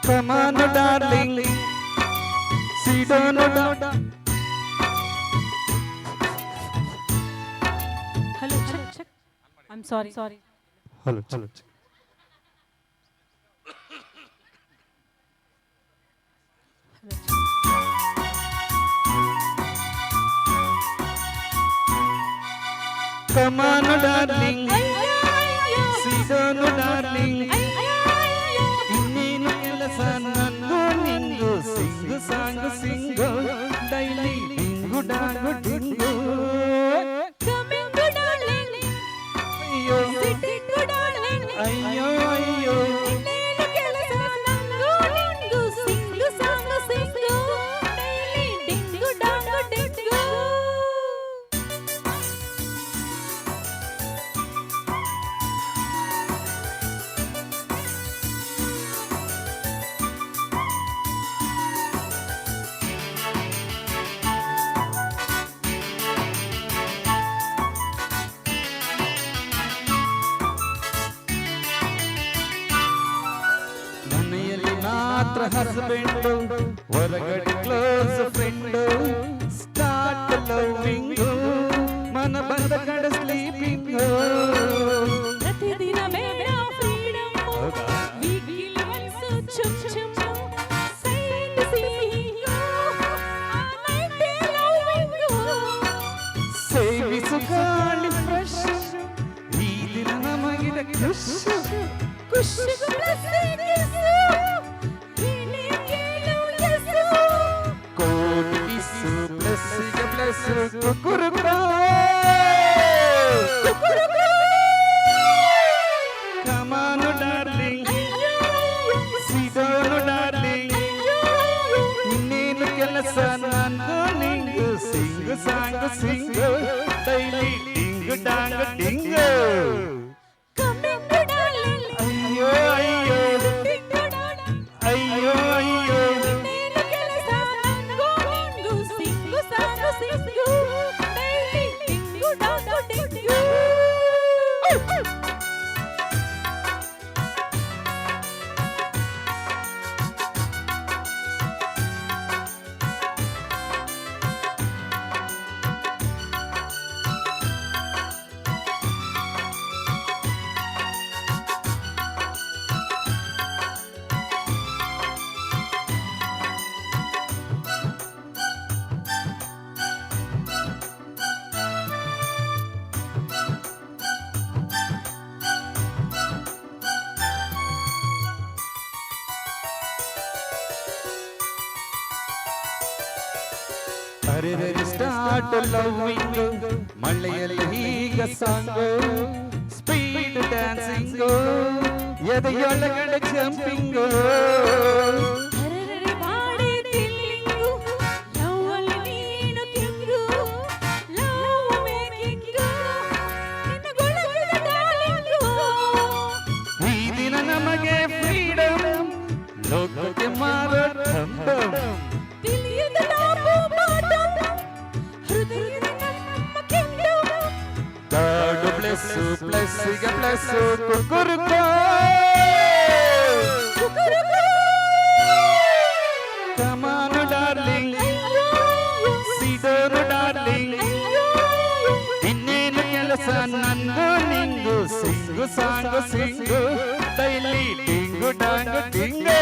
Come on, darling. Sit down, darling. Hello, check. I'm sorry. Hello, check. Come on, darling. Sit down, darling. ಇನ್ನೇನು ಕೆಲಸ ನಂದು ನಿಂದು Singhu song Singhu daily ಡಿಂಗು ಡಾಂಗು ಡಿಂಗು ಅಯ್ಯೋ ಅಯ್ಯೋ ಅಯ್ಯೋ ಮಾತ್ರ ಹಸ್ಬೆಂಡು ಹೊರಗಡೆ ಕ್ಲೋಸ್ ಫ್ರೆಂಡು ಸ್ಟಾರ್ಟ್ ಲವಿಂಗು ಮನ ಬಂದ ಕಡೆ ಸ್ಲೀಪಿಂಗು ಪ್ರತಿದಿನ ಬೇಡ ಫ್ರೀಡಮ್ ವೀಕ್ಲಿ ಒನ್ಸ್ ಚುಮ್ ಚುಮ್ ಸೈಡ್ ಸೀಯಿಂಗ್ ನೈಟ್ ಲವಿಂಗ್ ಸೇವಿಸು ಗಾಳಿ ಫ್ರೆಶ್ ಈ ದಿನ ನಮಗಿದೆ ಖುಷ್ ಖುಷ್ blessing Kukuruka. Come on, darling. Sit down, darling. ಇನ್ನೇನು ಕೆಲಸ ನಂದು ನಿಂಗು ಸಿಂಗು ಸಾಂಗು ಸಿಂಗು ಡೈಲಿ ಡಿಂಗು ಡಾಂಗು ಡಿಂಗು ಅಯ್ಯೋ ಅಯ್ಯೋ ಅಯ್ಯೋ ಅಯ್ಯೋ ಅರೆ ಸ್ಟಾರ್ಟ್ ಲವಿಂಗ್ ಮಳೆಯಲ್ಲಿ ಈಗ ಸಾಂಗು ಸ್ಪೀಡ್ ಡ್ಯಾನ್ಸಿಂಗು ಎದೆಯೊಳಗಡೆ ಜಂಪಿಂಗು ಈ ದಿನ ನಮಗೆ ಫ್ರೀಡಮ್ ಲೋಕಕ್ಕೆ ಮಾರೋ ಢಂಢಂ God bless you, bless you, kukuruka. Come on, darling. Sit down, darling. ಇನ್ನೇನು ಕೆಲಸ ನಂದು ನಿಂಗು ಸಿಂಗು ಸಾಂಗು ಸಿಂಗು ಡೈಲಿ ಡಿಂಗು ಡಾಂಗು ಡಿಂಗು